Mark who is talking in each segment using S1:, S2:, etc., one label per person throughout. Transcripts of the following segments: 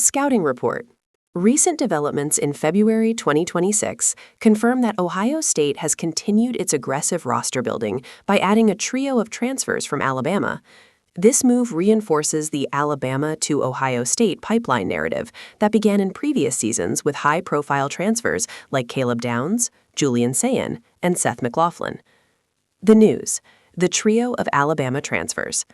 S1: Scouting Report. Recent developments in February 2026 confirm that Ohio State has continued its aggressive roster building by adding a trio of transfers from Alabama. This move reinforces the Alabama to Ohio State pipeline narrative that began in previous seasons with high-profile transfers like Caleb Downs, Julian Sayin, and Seth McLaughlin. The news: the trio of Alabama transfers.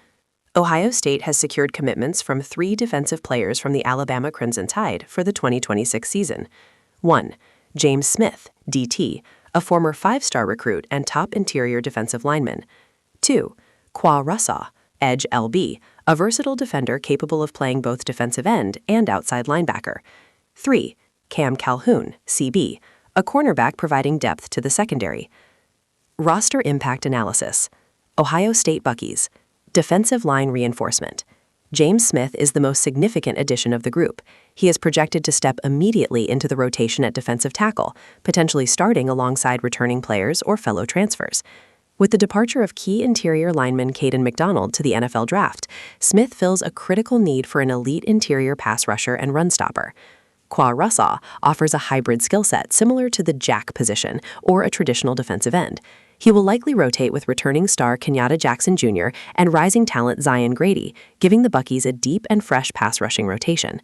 S1: Ohio State has secured commitments from 3 defensive players from the Alabama Crimson Tide for the 2026 season. 1. James Smith, DT, a former 5-star recruit and top interior defensive lineman. 2. Qua Russaw, Edge LB, a versatile defender capable of playing both defensive end and outside linebacker. 3. Cam Calhoun, CB, a cornerback providing depth to the secondary. Roster Impact Analysis. Ohio State Buckies. Defensive line reinforcement. James Smith is the most significant addition of the group. He is projected to step immediately into the rotation at defensive tackle, potentially starting alongside returning players or fellow transfers. With the departure of key interior lineman Caden McDonald to the NFL draft, Smith fills a critical need for an elite interior pass rusher and run stopper. Qua Russaw offers a hybrid skill set similar to the jack position or a traditional defensive end. He will likely rotate with returning star Kenyatta Jackson Jr. and rising talent Zion Grady, giving the Buckies a deep and fresh pass-rushing rotation.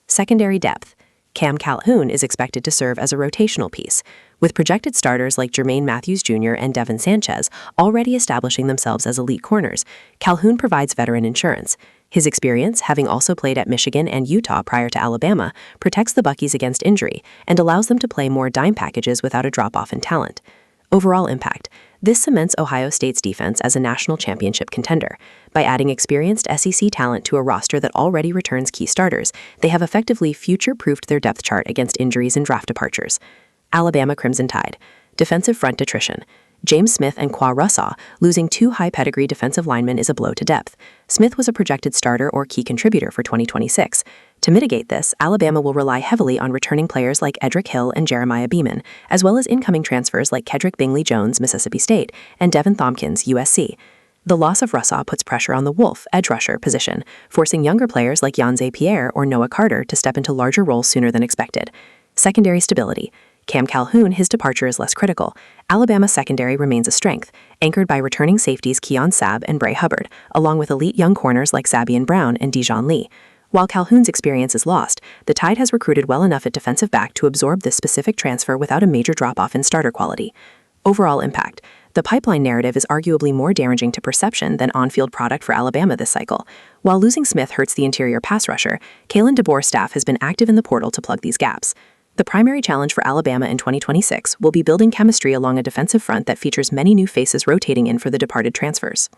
S1: Secondary depth. Cam Calhoun is expected to serve as a rotational piece, with projected starters like Jermaine Matthews Jr. and Devin Sanchez already establishing themselves as elite corners. Calhoun provides veteran insurance. His experience, having also played at Michigan and Utah prior to Alabama, protects the Buckies against injury and allows them to play more dime packages without a drop-off in talent. Overall impact. This cements Ohio State's defense as a national championship contender. By adding experienced SEC talent to a roster that already returns key starters, they have effectively future-proofed their depth chart against injuries and draft departures. Alabama Crimson Tide. Defensive front attrition. James Smith and Qua Russaw losing 2 high-pedigree defensive linemen is a blow to depth. Smith was a projected starter or key contributor for 2026. To mitigate this, Alabama will rely heavily on returning players like Edric Hill and Jeremiah Beeman, as well as incoming transfers like Kedrick Bingley-Jones, Mississippi State, and Devin Thompkins, USC. The loss of Russaw puts pressure on the Wolf, edge rusher, position, forcing younger players like Yanze Pierre or Noah Carter to step into larger roles sooner than expected. Secondary stability. Cam Calhoun, his departure is less critical. Alabama's secondary remains a strength, anchored by returning safeties Keon Sabb and Bray Hubbard, along with elite young corners like Sabian Brown and Dijon Lee. While Calhoun's experience is lost, the Tide has recruited well enough at defensive back to absorb this specific transfer without a major drop-off in starter quality. Overall impact. The pipeline narrative is arguably more damaging to perception than on-field product for Alabama this cycle. While losing Smith hurts the interior pass rusher, Kalen DeBoer's staff has been active in the portal to plug these gaps. The primary challenge for Alabama in 2026 will be building chemistry along a defensive front that features many new faces rotating in for the departed transfers.